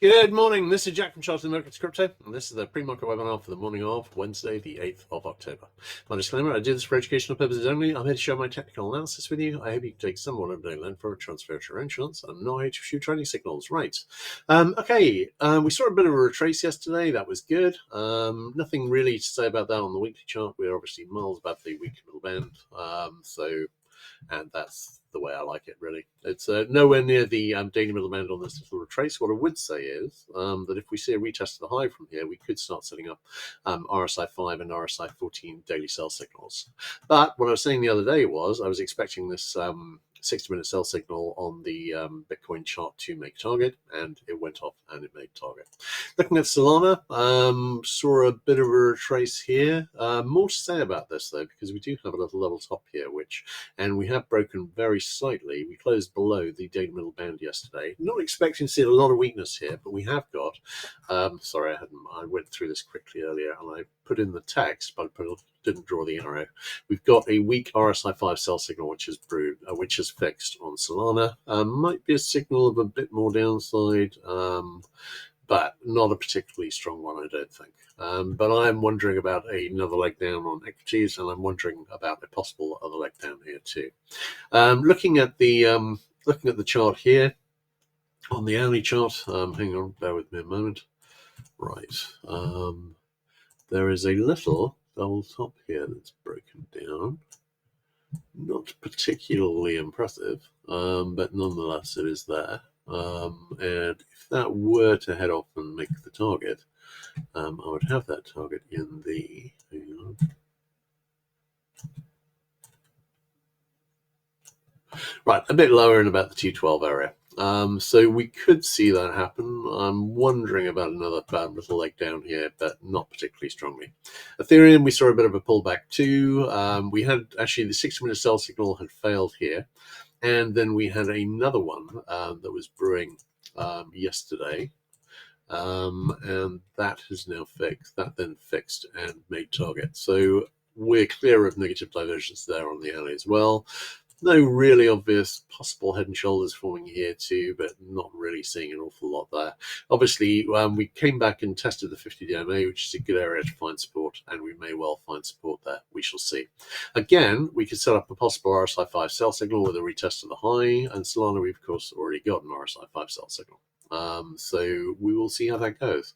Good morning, this is Jack from Chartered Markets Crypto, and this is the pre-market webinar for the morning of Wednesday, the 8th of October. My disclaimer, I do this for educational purposes only. I'm here to share my technical analysis with you. I hope you can take somewhat of a learn for a transfer to your own chance. I'm not here to shoot trading signals. Right. We saw a bit of a retrace yesterday. That was good. Nothing really to say about that on the weekly chart. We're obviously miles above the weekly middle band. And that's the way I like it, really. It's nowhere near the daily middle band on this little retrace. What I would say is that if we see a retest of the high from here, we could start setting up RSI 5 and RSI 14 daily sell signals. But what I was saying the other day was I was expecting this 60-minute sell signal on the Bitcoin chart to make target, and it went off and it made target. Looking at Solana, saw a bit of a retrace here. More to say about this, though, because we do have a little level top here, and we have broken very slightly. We closed below the daily middle band yesterday. Not expecting to see a lot of weakness here, but we have got, I went through this quickly earlier, and I put in the text, but I didn't draw the arrow. We've got a weak RSI 5 sell signal, which is fixed on Solana. Might be a signal of a bit more downside, but not a particularly strong one, I don't think. But I'm wondering about another leg down on equities, and I'm wondering about a possible other leg down here too. Looking at the chart here, on the hourly chart, hang on, bear with me a moment. Right, there is a little double top here that's broken down. Not particularly impressive, but nonetheless it is there. And if that were to head off and make the target, I would have that target in the, right, a bit lower in about the 212 area. So we could see that happen. I'm wondering about another little leg down here, but not particularly strongly. Ethereum, we saw a bit of a pullback too. We had actually the 60-minute sell signal had failed here. And then we had another one that was brewing yesterday. And that has now fixed. That then fixed and made target. So we're clear of negative divergence there on the alley as well. No really obvious possible head and shoulders forming here too, but not really seeing an awful lot there. Obviously, we came back and tested the 50 DMA, which is a good area to find support, and we may well find support there. We shall see. Again, we could set up a possible RSI 5 sell signal with a retest of the high, and Solana, we've of course already got an RSI 5 sell signal. So we will see how that goes.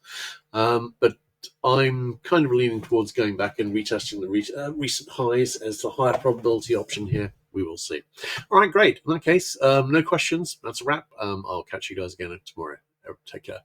But I'm kind of leaning towards going back and retesting the recent highs as the higher probability option here. We will see. All right, great. In that case, no questions. That's a wrap. I'll catch you guys again tomorrow. Take care.